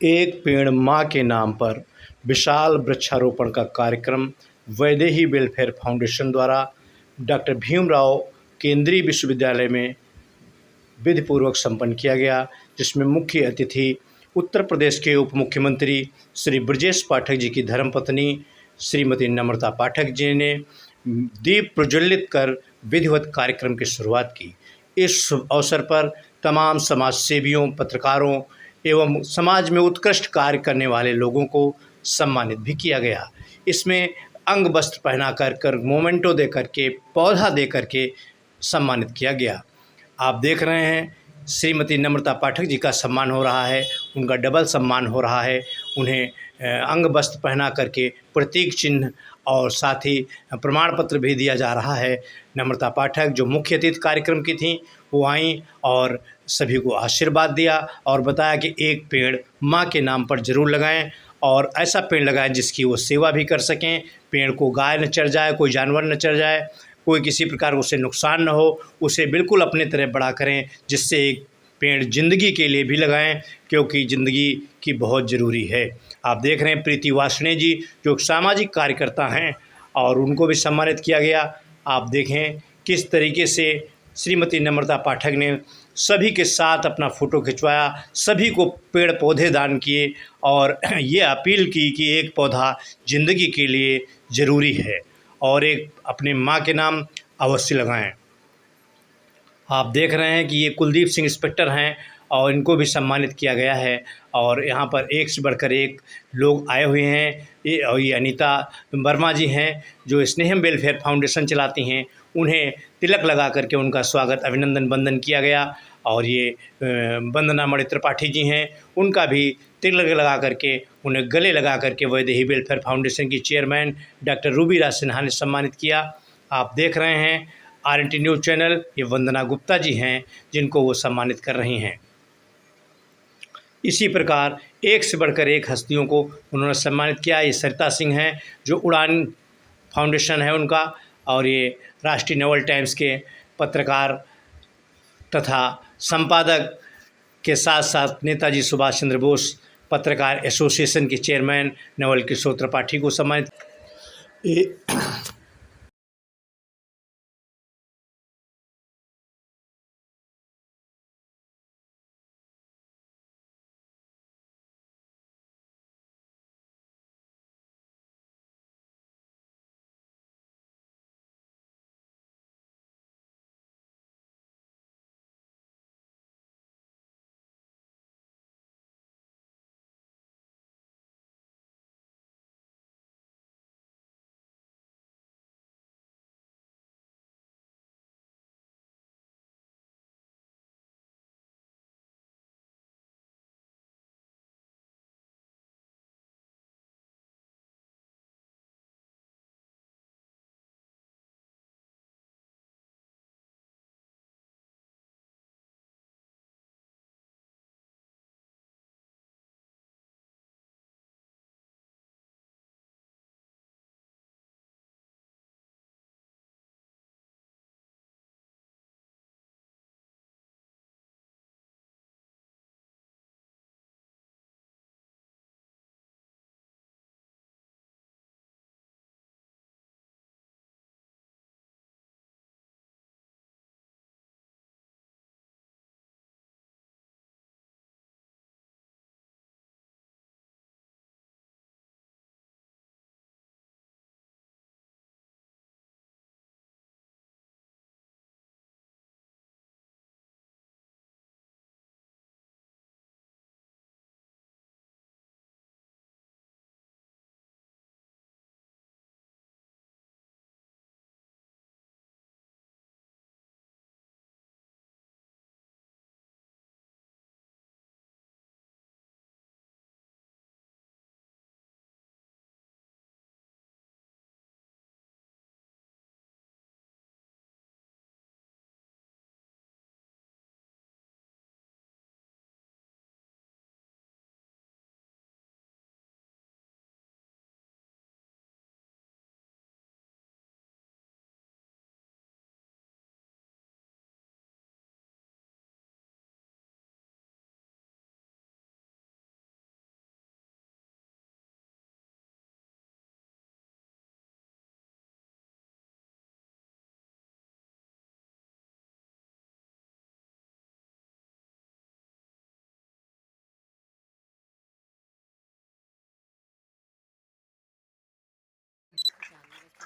एक पेड़ मां के नाम पर विशाल वृक्षारोपण का कार्यक्रम वैदेही वेलफेयर फाउंडेशन द्वारा डॉक्टर भीमराव केंद्रीय विश्वविद्यालय में विधिपूर्वक संपन्न किया गया, जिसमें मुख्य अतिथि उत्तर प्रदेश के उप मुख्यमंत्री श्री ब्रजेश पाठक जी की धर्मपत्नी श्रीमती नम्रता पाठक जी ने दीप प्रज्वलित कर विधिवत कार्यक्रम की शुरुआत की। इस शुभ अवसर पर तमाम समाज सेवियों, पत्रकारों एवं समाज में उत्कृष्ट कार्य करने वाले लोगों को सम्मानित भी किया गया। इसमें अंग वस्त्र पहना कर मोमेंटो दे करके, पौधा दे करके सम्मानित किया गया। आप देख रहे हैं श्रीमती नम्रता पाठक जी का सम्मान हो रहा है, उनका डबल सम्मान हो रहा है। उन्हें अंग वस्त्र पहना करके प्रतीक चिन्ह और साथ ही प्रमाण पत्र भी दिया जा रहा है। नम्रता पाठक जो मुख्य अतिथि कार्यक्रम की थीं, वो आईं और सभी को आशीर्वाद दिया और बताया कि एक पेड़ माँ के नाम पर ज़रूर लगाएं और ऐसा पेड़ लगाएं जिसकी वो सेवा भी कर सकें। पेड़ को गाय न चढ़ जाए, कोई जानवर न चढ़ जाए, कोई किसी प्रकार उसे नुकसान न हो, उसे बिल्कुल अपने तरह बड़ा करें, जिससे एक पेड़ ज़िंदगी के लिए भी लगाएं, क्योंकि ज़िंदगी की बहुत ज़रूरी है। आप देख रहे हैं प्रीति वार्ष्णेय जी जो सामाजिक कार्यकर्ता हैं और उनको भी सम्मानित किया गया। आप देखें किस तरीके से श्रीमती नम्रता पाठक ने सभी के साथ अपना फ़ोटो खिंचवाया, सभी को पेड़ पौधे दान किए और ये अपील की कि एक पौधा ज़िंदगी के लिए ज़रूरी है और एक अपने माँ के नाम अवश्य लगाएं। आप देख रहे हैं कि ये कुलदीप सिंह इंस्पेक्टर हैं और इनको भी सम्मानित किया गया है और यहाँ पर एक से बढ़कर एक लोग आए हुए हैं। ये अनीता वर्मा जी हैं जो स्नेहम वेलफेयर फाउंडेशन चलाती हैं, उन्हें तिलक लगा करके उनका स्वागत अभिनंदन वंदन किया गया। और ये वंदना मणि त्रिपाठी जी हैं, उनका भी तिलक लगा करके उन्हें गले लगा करके वैदेही वेलफेयर फाउंडेशन की चेयरमैन डॉक्टर रूबी राज सिन्हा ने सम्मानित किया। आप देख रहे हैं RNT न्यूज़ चैनल, ये वंदना गुप्ता जी हैं जिनको वो सम्मानित कर रही हैं। इसी प्रकार एक से बढ़कर एक हस्तियों को उन्होंने सम्मानित किया। ये सरिता सिंह हैं जो उड़ान फाउंडेशन है उनका, और ये राष्ट्रीय नवल टाइम्स के पत्रकार तथा संपादक के साथ साथ नेताजी सुभाष चंद्र बोस पत्रकार एसोसिएशन के चेयरमैन नवल किशोर त्रिपाठी को सम्मानित।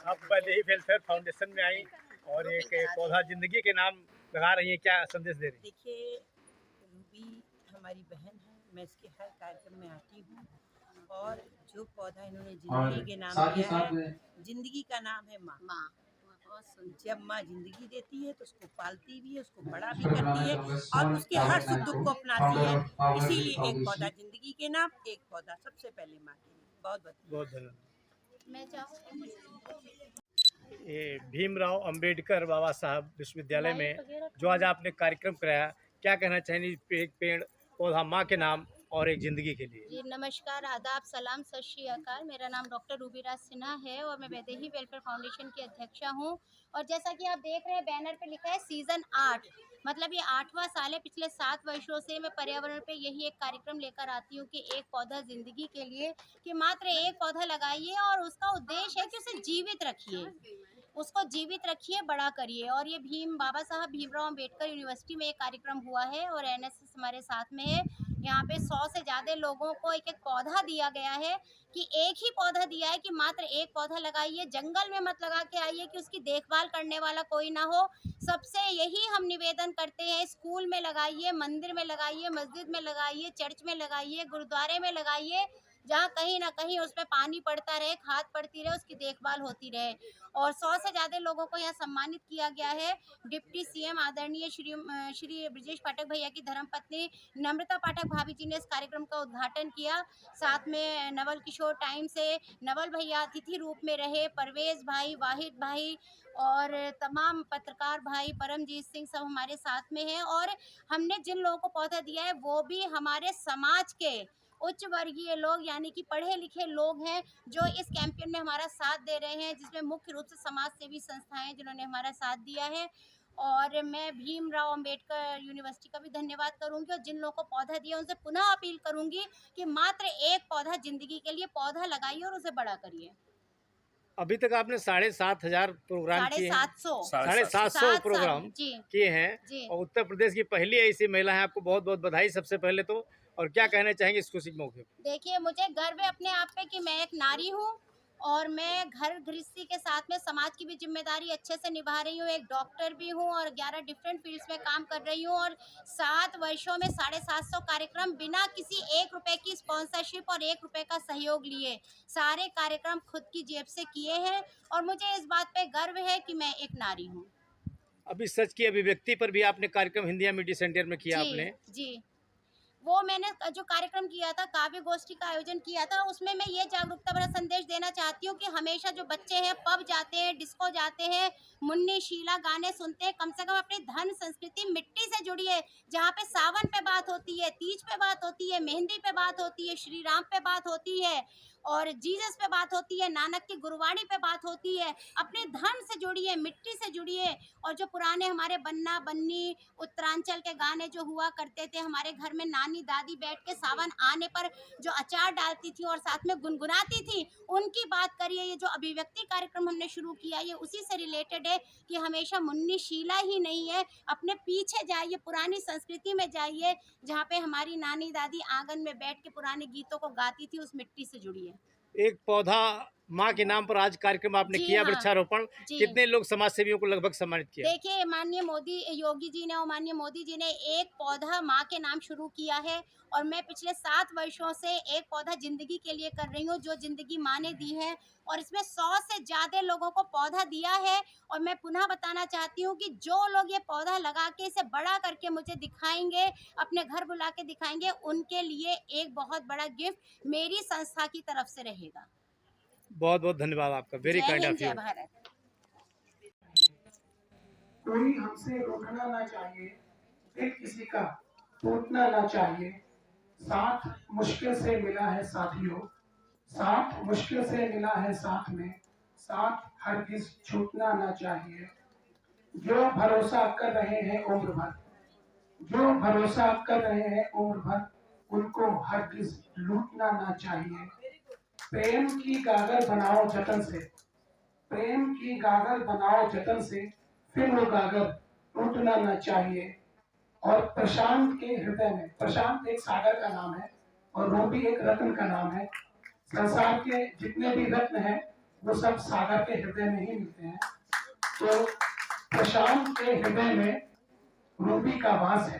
आप वैदेही वेलफेयर फाउंडेशन में आई और एक पौधा जिंदगी के नाम लगा रही हैं, क्या संदेश दे रही हैं? देखिए, रूबी हमारी बहन है, मैं इसके हर कार्यक्रम में आती हूँ और जो पौधा इन्होंने जिंदगी के नाम दिया है, जिंदगी का नाम है माँ। जब माँ जिंदगी देती है तो उसको पालती भी है, उसको बड़ा भी करती है और उसके हर सुख दुख को अपनाती है। इसीलिए एक पौधा जिंदगी के नाम, एक पौधा सबसे पहले माँ के लिए। बहुत बहुत धन्यवाद। मैं चाहूँगी ये भीमराव अंबेडकर बाबा साहब विश्वविद्यालय में जो आज आपने कार्यक्रम कराया, क्या कहना चाहेंगे एक पेड़ पौधा माँ के नाम और एक जिंदगी के लिए? जी नमस्कार, आदाब, सलाम, सत श्री अकाल। मेरा नाम डॉक्टर रूबी राज सिन्हा है और मैं वैदेही वेलफेयर फाउंडेशन की अध्यक्षा हूँ। और जैसा कि आप देख रहे हैं बैनर पे लिखा है सीज़न 8, मतलब ये 8वां साल है। पिछले 7 वर्षों से मैं पर्यावरण पे यही एक कार्यक्रम लेकर आती हूँ कि एक पौधा ज़िंदगी के लिए, कि मात्र एक पौधा लगाइए और उसका उद्देश्य है कि उसे जीवित रखिए, उसको जीवित रखिए, बड़ा करिए। और ये बाबा साहब भीमराव अंबेडकर यूनिवर्सिटी में एक कार्यक्रम हुआ है और एनएसएस हमारे साथ में है। यहाँ पे 100 से ज़्यादा लोगों को एक एक पौधा दिया गया है, कि एक ही पौधा दिया है कि मात्र एक पौधा लगाइए, जंगल में मत लगा के आइए कि उसकी देखभाल करने वाला कोई ना हो। सबसे यही हम निवेदन करते हैं, स्कूल में लगाइए, मंदिर में लगाइए, मस्जिद में लगाइए, चर्च में लगाइए, गुरुद्वारे में लगाइए, जहाँ कहीं ना कहीं उसमें पानी पड़ता रहे, खाद पड़ती रहे, उसकी देखभाल होती रहे। और 100 से ज़्यादा लोगों को यहाँ सम्मानित किया गया है। डिप्टी सीएम आदरणीय श्री ब्रजेश पाठक भैया की धर्मपत्नी नम्रता पाठक भाभी जी ने इस कार्यक्रम का उद्घाटन किया। साथ में नवल किशोर टाइम से नवल भैया अतिथि रूप में रहे, परवेज भाई, वाहिद भाई और तमाम पत्रकार भाई, परमजीत सिंह सब हमारे साथ में हैं। और हमने जिन लोगों को पौधा दिया है वो भी हमारे समाज के उच्च वर्गीय लोग, यानी कि पढ़े लिखे लोग हैं, जो इस कैंपेन में हमारा साथ दे रहे हैं, जिसमें मुख्य रूप से समाज सेवी संस्थाएं हैं जिन्होंने हमारा साथ दिया है। और मैं भीमराव अंबेडकर यूनिवर्सिटी का भी धन्यवाद करूंगी और जिन लोगों को पौधा दिया उनसे पुनः अपील करूंगी कि मात्र एक पौधा जिंदगी के लिए पौधा लगाइए और उसे बड़ा करिए। अभी तक आपने 7,500 प्रोग्राम किए हैं, 750 प्रोग्राम किए हैं और उत्तर प्रदेश की पहली ऐसी महिला है। आपको बहुत बहुत बधाई सबसे पहले तो। और क्या कहना चाहेंगे इस खुशी के मौके पर? देखिए, मुझे गर्व है अपने आप पे कि मैं एक नारी हूँ और मैं घर गृहस्थी के साथ में समाज की भी जिम्मेदारी अच्छे से निभा रही हूँ। एक डॉक्टर भी हूँ और 11 डिफरेंट फील्ड्स में काम कर रही हूँ और 7 वर्षों में 750 कार्यक्रम बिना किसी 1 रुपए की स्पॉन्सरशिप और 1 रुपए का सहयोग लिए सारे कार्यक्रम खुद की जेब से किए हैं। और मुझे इस बात पे गर्व है कि मैं एक नारी हूँ। अभी सच की अभिव्यक्ति पर भी आपने कार्यक्रम हिंदिया मीडिया सेंटर में किया आपने? जी, वो मैंने जो कार्यक्रम किया था, काव्य गोष्ठी का आयोजन किया था, उसमें मैं ये जागरूकता भरा संदेश देना चाहती हूँ कि हमेशा जो बच्चे हैं पब जाते हैं, डिस्को जाते हैं, मुन्नी शीला गाने सुनते हैं, कम से कम अपनी धन संस्कृति मिट्टी से जुड़िए। जहाँ पे सावन पे बात होती है, तीज पे बात होती है, मेहंदी पे बात होती है, श्री राम पे बात होती है और जीसस पे बात होती है, नानक की गुरबाणी पे बात होती है। अपने धन से जुड़िए, मिट्टी से जुड़िए। और जो पुराने हमारे बन्ना बन्नी उत्तरांचल के गाने जो हुआ करते थे, हमारे घर में नानी दादी बैठ के सावन आने पर जो अचार डालती थी और साथ में गुनगुनाती थी, उनकी बात करिए। ये जो अभिव्यक्ति कार्यक्रम हमने शुरू किया ये उसी से रिलेटेड है कि हमेशा मुन्नी शीला ही नहीं है, अपने पीछे जाइए, पुरानी संस्कृति में जाइए, जहाँ पे हमारी नानी दादी आंगन में बैठ के पुराने गीतों को गाती थी, उस मिट्टी से जुड़िए। एक पौधा माँ के नाम पर आज कार्यक्रम आपने किया, वृक्षारोपण। कितने लोग समाज सेवियों को लगभग सम्मानित किया? देखिए, माननीय योगी जी ने और माननीय मोदी जी ने एक पौधा माँ के नाम शुरू किया है और मैं पिछले 7 वर्षों से एक पौधा जिंदगी के लिए कर रही हूँ, जो जिंदगी माँ ने दी है। और इसमें 100 से ज्यादा लोगों को पौधा दिया है। और मैं पुनः बताना चाहती हूँ कि जो लोग ये पौधा लगा के इसे बड़ा करके मुझे दिखाएंगे, अपने घर बुला के दिखाएंगे, उनके लिए एक बहुत बड़ा गिफ्ट मेरी संस्था की तरफ से रहेगा। बहुत बहुत धन्यवाद आपका। Very kind of you. जय भारत। कोई हमसे रोकना ना चाहिए, दिल किसी का टूटना ना चाहिए। साथ मुश्किल से मिला है साथियों, साथ मुश्किल से मिला है साथ में, साथ हरगिज छूटना ना चाहिए। जो भरोसा कर रहे हैं उम्र भर, जो भरोसा कर रहे हैं उम्र भर, उनको हरगिज लूटना ना चाहिए। प्रेम की गागर बनाओ जतन से, प्रेम की गागर बनाओ जतन से, फिर वो गागर टूटना ना चाहिए। और प्रशांत के हृदय में, प्रशांत एक सागर का नाम है और रूबी एक रत्न का नाम है। संसार के जितने भी रत्न हैं वो सब सागर के हृदय में ही मिलते हैं। तो प्रशांत के हृदय में रूबी का वास है,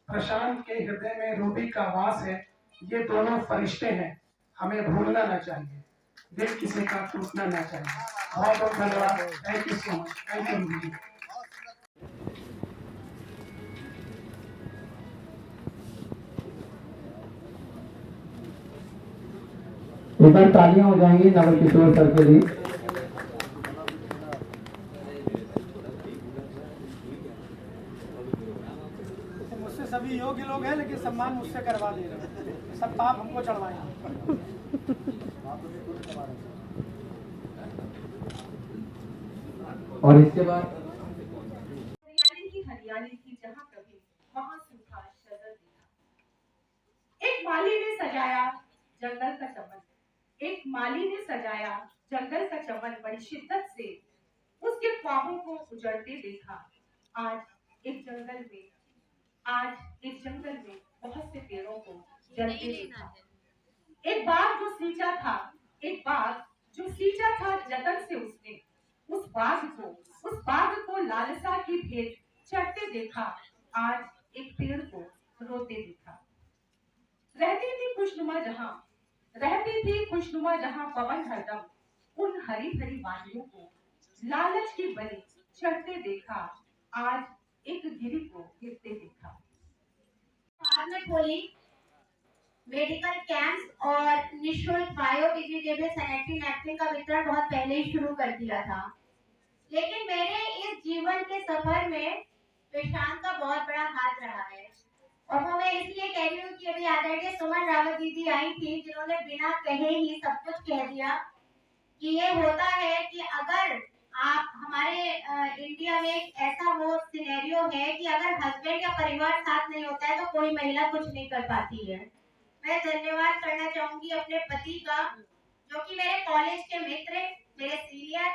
प्रशांत के हृदय में रूबी का वास है। ये दोनों फरिश्ते हैं, हमें भूलना ना चाहिए, दिल किसी का टूटना ना चाहिए। बहुत बहुत धन्यवाद। Thank you so much. Thank you Ruby ji. एक बार तालियां हो जाएंगी नवल किशोर सर के लिए। मुझसे सभी योग्य लोग हैं, लेकिन सम्मान मुझसे करवा दे रहे हैं, सब पाप हमको चढ़वाए। और इसके बाद हरियाली थी जहाँ कभी वहाँ सूखा शजर दिखा। एक माली ने सजाया जंगल का चमन, एक माली ने सजाया जंगल का चमन, बड़ी शिद्दत से उसके ख्वाबों को उजड़ते देखा। आज एक जंगल में बहुत से पेड़ों को जलते देखा। एक बाग जो सींचा था जतन से उसने, उस बाग को लालसा की भेंट चढ़ते देखा। आज एक पेड़ को रोते देखा। रहती थी खुशनुमा जहां पवन हरदम उन हरी भरी वादियों को लालच की बलि चढ़ते देखा। आज एक गिरी को गिरते देखा। बाद में खोली मेडिकल कैंप्स और निःशुल्क बायोडिग्रेडेबल सैनिटरी नैपकिन का वितरण बहुत पहले ही शुरू कर दिया था, लेकिन मेरे इस जीवन के सफर में प्रशांत का बहुत बड़ा हाथ रहा है। और वो मैं इसलिए कह रही हूँ कि अभी आदरणीय सुमन रावत दीदी आई थी, जिन्होंने बिना कहे ही सब कुछ कह दिया कि ये होता है कि अगर आप हमारे इंडिया में एक ऐसा वो सिनेरियो है कि अगर हस्बैंड या परिवार साथ नहीं होता है तो कोई महिला कुछ नहीं कर पाती है। मैं धन्यवाद करना चाहूंगी अपने पति का, जो कि मेरे कॉलेज के मित्र, मेरे सीनियर,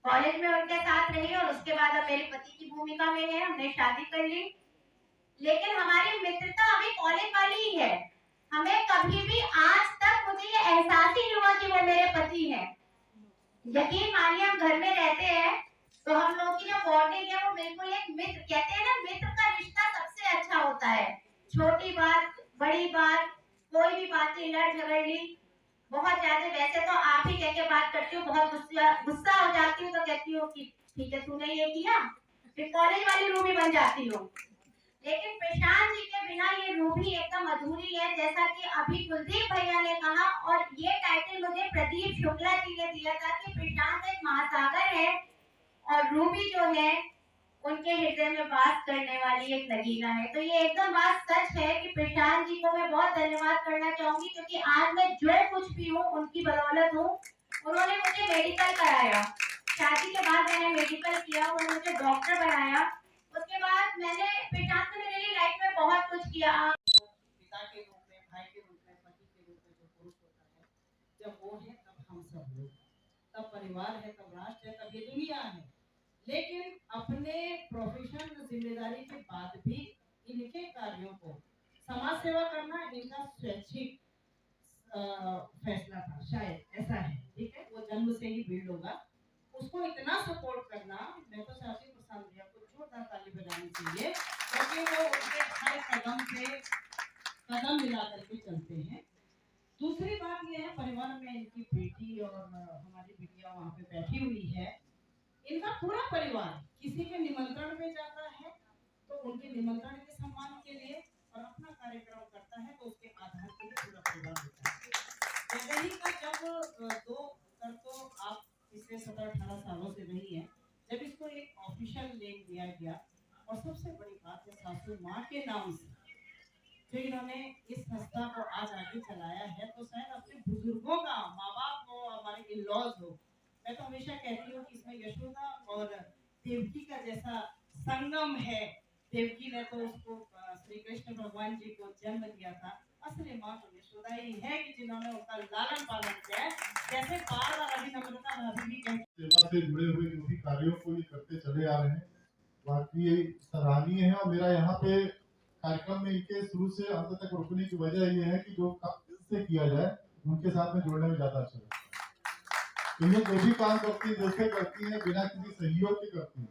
कॉलेज में उनके साथ रही और उसके बाद अब मेरे पति की भूमिका में है। हमने शादी कर ली, लेकिन हमारी मित्रता अभी कॉलेज वाली ही है। हमें कभी भी आज तक मुझे ये एहसास ही नहीं हुआ कि वो मेरे पति हैं। यकीन मानिए, हम घर में रहते हैं तो हम लोग की जो बॉन्डिंग है वो बिल्कुल एक मित्र, कहते हैं ना, मित्र का रिश्ता सबसे अच्छा होता है। छोटी बात, बड़ी बात, कोई भी बातें लड़ झगड़ ली, बहुत ज्यादा, वैसे तो आप ही कह के बात करती हूँ, बहुत गुस्सा हो जाती हूँ तो कहती हूँ कि ठीक है तूने ये किया, फिर कॉलेज वाली रूबी बन जाती हूँ। लेकिन प्रशांत जी के बिना ये रूबी एकदम अधूरी है, जैसा कि अभी कुलदीप भैया ने कहा। और ये टाइटल मुझे प्रदीप शुक्ला जी ने दिया था कि प्रशांत एक महासागर है और रूबी जो है उनके हृदय में वास करने वाली एक नगीना है। तो ये एकदम बात सच है कि प्रशांत जी को मैं बहुत धन्यवाद करना चाहूंगी, क्योंकि आज मैं जो कुछ भी हूँ उनकी बदौलत हूँ। उन्होंने मुझे मेडिकल कराया, शादी के बाद मैंने मेडिकल किया, उन्होंने मुझे डॉक्टर बनाया। उसके बाद मैंने, प्रशांत ने मेरे लिए लाइफ में बहुत कुछ किया। पिता के रूप में, भाई के रूप में, पति के रूप में जो पुरुष होता है, जब वो है तब हम सब लोग, तब परिवार है, तब राष्ट्र है, तब ये दुनिया है। लेकिन अपने प्रोफेशन जिम्मेदारी के बाद भी इनके कार्यों को, समाज सेवा करना इनका स्वैच्छिक फैसला था, शायद ऐसा है, ठीक है, वो जन्म से ही बिल्ड होगा। उसको इतना सपोर्ट करना, मैं तो चाहती हूँ प्रशांत भैया को जोरदार ताली बजानी चाहिए, क्योंकि वो उनके हर कदम पे कदम मिला करके चलते हैं। दूसरी बात ये है, परिवार में इनकी बेटी और हमारी बिटिया वहाँ पे बैठी हुई है। इनका पूरा परिवार किसी के निमंत्रण पे जाता है तो उनके निमंत्रण के सम्मान के लिए और अपना कार्यक्रम करता है तो उसके आधार के लिए पूरा परिवार होता है। वैदेही का जब तो आप पिछले 17-18 सालों से रही है, जब इसको एक ऑफिशियल नेम दिया गया, और सबसे बड़ी बात है सासू माँ के नाम से जो इन्होंने इस संस्था को आज आगे चलाया है, तो शायद अपने बुजुर्गों का, माँ बाप हो, हमारे इन-लॉज हो। मैं तो हमेशा कहती हूँ कि इसमें यशोदा और देवकी का जैसा संगम है। देवकी ने तो उसको श्री कृष्ण भगवान जी को जन्म दिया था, असली माँ तो यशोदा ही है कि जिन्होंने उनका लालन पालन किया है। जैसे बार-बार अभी नम्रता भाभी भी कहती सेवा से जुड़े हुए जो भी कार्यों को ये करते चले आ रहे हैं, बाकी सराहनीय है। और मेरा यहाँ पे कार्यक्रम में इनके शुरू से अंत तक रुकने की वजह ये है कि जो काम से किया जाए उनके साथ में जुड़ने में ज्यादा अच्छा लगता है। तो ये जो भी काम करती है, जैसे करती है, बिना किसी सहयोग के करती है।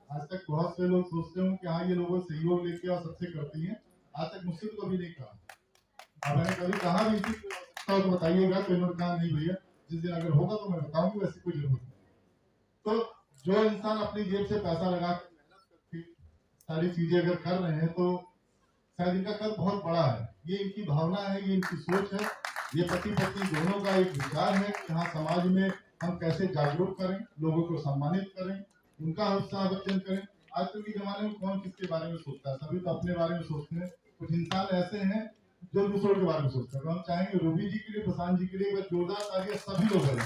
आज तक बहुत से लोग सोचते हो कि हाँ ये लोगों सहयोग लेके और सबसे करती है, आज तक मुझसे तो कभी नहीं कहा। और मैंने कभी कहा भी तो बताइएगा, तो इन्होंने कहा नहीं भैया, जिस दिन अगर होगा तो मैं बताऊंगी, वैसे कोई जरूरत नहीं। तो जो इंसान अपनी जेब से पैसा लगा कर मेहनत करके सारी चीजें अगर कर रहे हैं, तो शायद इनका कद बहुत बड़ा है। ये इनकी भावना है, ये इनकी सोच है, ये पति पत्नी दोनों का एक विचार है कि हाँ समाज में हम कैसे जागरूक करें, लोगों को सम्मानित करें, उनका हौसला करें। आजकल के जमाने में कौन किसके बारे में सोचता है, सभी तो अपने बारे में सोचते हैं। कुछ इंसान ऐसे हैं जो दूसरों के बारे में सोचते हैं। तो हम चाहेंगे रूबी जी के लिए, प्रशांत जी के लिए जोरदार तालियां सभी लोग करें।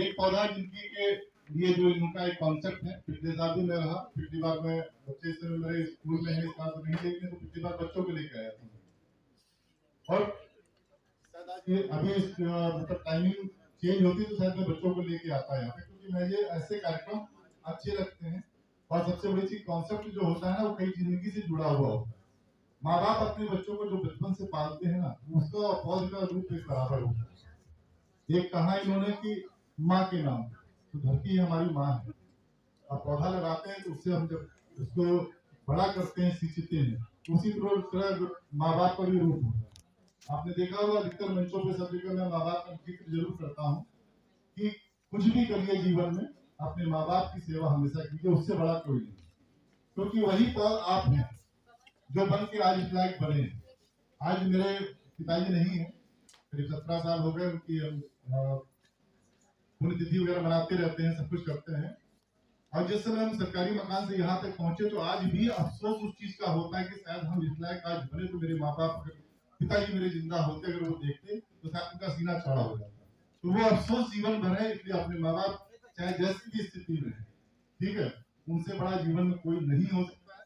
एक पौधा जिंदगी के लिए जो इनका एक कॉन्सेप्ट है, पिछले साल भी मैं रहा, पिछली बार मैं बच्चे से मेरे स्कूल में है, इस बार तो नहीं देखने, तो पिछली बार बच्चों को लेकर आया था। और शायद आज ये अभी मतलब टाइमिंग चेंज होती है, तो शायद मैं बच्चों को लेके आता है यहाँ पे, क्योंकि मैं ये ऐसे कार्यक्रम अच्छे लगते हैं। और सबसे बड़ी चीज कॉन्सेप्ट जो होता है ना, वो कई जिंदगी से जुड़ा हुआ होता है। माँ बाप अपने बच्चों को जो बचपन से पालते हैं ना, उसका पौध का रूप एक बराबर होता है। एक कहा इन्होंने कि माँ के नाम, तो धरती हमारी माँ है। अब पौधा लगाते हैं तो उससे हम जब उसको बड़ा करते हैं, सींचते हैं, उसी तरह माँ बाप का भी रूप होता है। आपने देखा होगा अधिकतर मंचों पे सब जगह मैं माँ बाप का जिक्र जरूर करता हूँ कि कुछ भी करिए जीवन में, अपने माँ बाप की सेवा हमेशा कीजिए, उससे बड़ा कोई नहीं। क्योंकि वही पौध आप हैं जो बन के आज इस लायक बने हैं। आज मेरे पिताजी नहीं है, करीब 17 साल हो गए, उनकी पुण्यतिथि वगैरह मनाते रहते हैं, सब कुछ करते हैं। और जिस समय हम सरकारी मकान से यहाँ तक पहुंचे, तो आज भी अफसोस उस चीज का होता है कि शायद हम इस लायक आज बने तो मेरे माँ बाप, पिताजी मेरे जिंदा होते, अगर वो देखते तो शायद उनका सीना चौड़ा हो जाता। तो वो अफसोस जीवन भर है। इसलिए अपने माँ बाप चाहे जैसी भी स्थिति में है, ठीक है, उनसे बड़ा जीवन में कोई नहीं हो सकता है।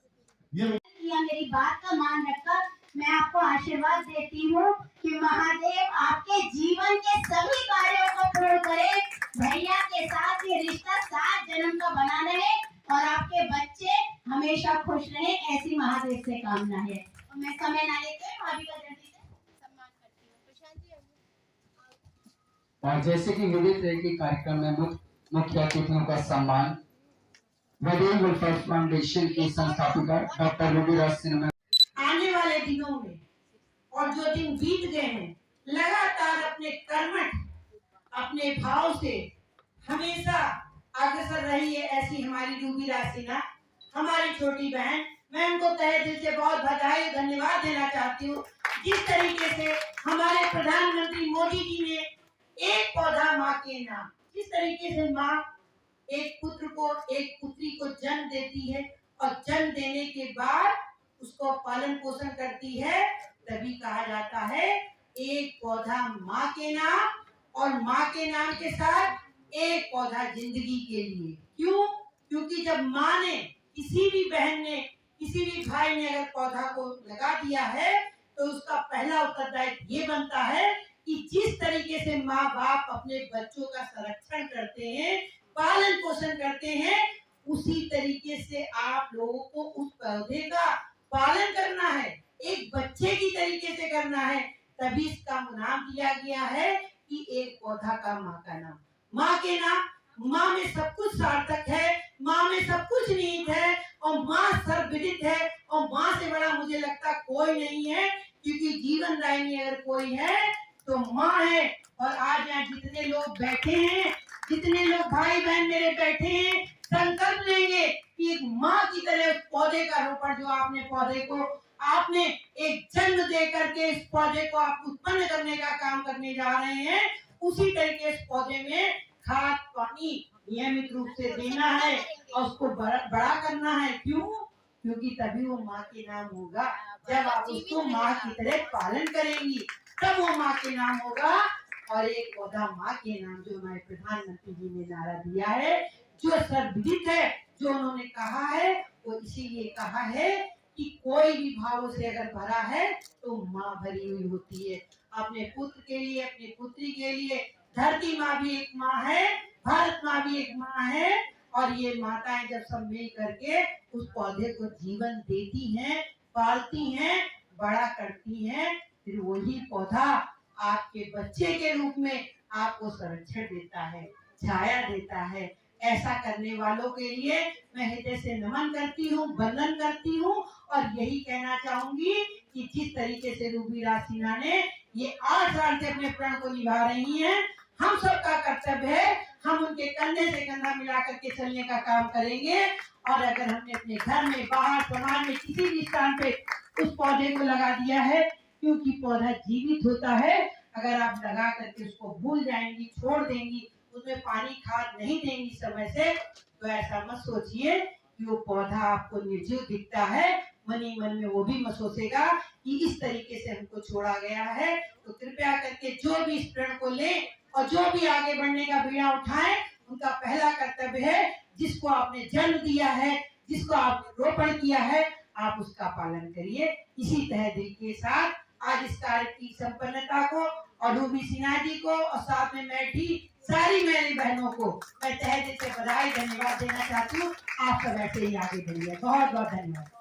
ये मेरी बात का मान रखकर मैं आपको आशीर्वाद देती हूँ कि महादेव आपके जीवन के सभी कार्यों को पूर्ण करे। भैया के साथ ये रिश्ता 7 जन्म का बना रहे और आपके बच्चे हमेशा खुश रहे, ऐसी महादेव से कामना है। और मैं समय ना लेते भाभी का जल्दी से सम्मान करती हूँ। प्रशांत जी और जैसे कि विदित है कि कार्यक्रम में मुख्य अतिथियों का सम्मान वैदेही वेलफेयर फाउंडेशन की संस्थापिका डॉक्टर रूबी राज सिन्हा। आने वाले दिनों में और जो दिन बीत गए हैं, लगातार अपने कर्मठ, अपने भाव से हमेशा अग्रसर रही है, ऐसी हमारी रूबी राज सिन्हा, हमारी छोटी बहन। मैं उनको तहे दिल से बहुत बधाई धन्यवाद देना चाहती हूँ। जिस तरीके से हमारे प्रधानमंत्री मोदी जी ने एक पौधा माँ के नाम, जिस तरीके से माँ एक पुत्र को, एक पुत्री को जन्म देती है और जन्म देने के बाद उसको पालन पोषण करती है, तभी कहा जाता है एक पौधा माँ के नाम, और माँ के नाम के साथ एक पौधा जिंदगी के लिए। क्यों? क्योंकि जब माँ ने, किसी भी बहन ने, किसी भी भाई ने अगर पौधा को लगा दिया है, तो उसका पहला उत्तरदायित्व ये बनता है कि जिस तरीके से माँ बाप अपने बच्चों का संरक्षण करते हैं, पालन पोषण करते हैं, उसी तरीके से आप लोगों को उस पौधे का पालन करना है, एक बच्चे की तरीके से करना है। तभी इसका नाम दिया गया है कि एक पौधा का माँ का नाम। माँ के नाम, माँ में सब कुछ सार्थक है, माँ में सब कुछ निहित है, और माँ सर्वविदित है, और माँ से बड़ा मुझे लगता कोई नहीं है, क्योंकि जीवन दायिनी अगर कोई है तो माँ है। और आज यहाँ जितने लोग बैठे हैं, जितने लोग भाई बहन मेरे बैठे हैं, संकल्प लेंगे कि एक माँ की तरह उस पौधे का रोपण, जो आपने पौधे को, आपने एक जन्म दे करके इस पौधे को आप उत्पन्न करने का काम करने जा रहे हैं, उसी तरीके इस पौधे में खाद पानी नियमित रूप से देना है और उसको बड़ा करना है। क्यों? क्योंकि तभी वो माँ के नाम होगा। जब आप उसको माँ की तरह पालन करेंगी, तब वो माँ के नाम होगा। और एक पौधा माँ के नाम, जो हमारे प्रधानमंत्री जी ने नारा दिया है, जो सर्वविदित है, जो उन्होंने कहा है, वो इसीलिए कहा है कि कोई भी भावों से अगर भरा है तो माँ भरी हुई होती है। अपने पुत्र के लिए, अपनी पुत्री के लिए धरती माँ भी एक माँ है, भारत माँ भी एक माँ है, और ये माताएं जब सब मिल करके उस पौधे को जीवन देती हैं, पालती हैं, बड़ा करती हैं, फिर वही पौधा आपके बच्चे के रूप में आपको संरक्षण देता है, छाया देता है। ऐसा करने वालों के लिए मैं हृदय से नमन करती हूँ, वंदन करती हूँ और यही कहना चाहूंगी कि जिस तरीके से रूबी राज सिन्हा ने ये 8 साल से अपने प्रण को निभा रही हैं, हम सबका कर्तव्य है हम उनके कंधे से कंधा मिला करके चलने का काम करेंगे। और अगर हमने अपने घर में, बाहर, समाज में किसी भी स्थान पे उस पौधे को लगा दिया है, क्योंकि पौधा जीवित होता है, अगर आप लगा करके उसको भूल जाएंगी, छोड़ देंगी, उसमें पानी खाद नहीं देंगी समय से, तो ऐसा मत सोचिए कि वो पौधा आपको निर्जीव दिखता है। मनी मन में वो भी मत सोचेगा कि इस तरीके से हमको छोड़ा गया है। तो कृपया करके जो भी इस प्रण को ले और जो भी आगे बढ़ने का बीड़ा उठाए, उनका पहला कर्तव्य है जिसको आपने जन्म दिया है, जिसको आपने रोपण किया है, आप उसका पालन करिए। इसी तहे दिल के साथ आज इस कार्य की संपन्नता को और रूबी सिन्हा जी को और साथ में बैठी सारी मेरी बहनों को मैं तहे दिल से बधाई, धन्यवाद देना चाहती हूँ। आप सब ऐसे ही आगे बढ़िए। बहुत बहुत धन्यवाद।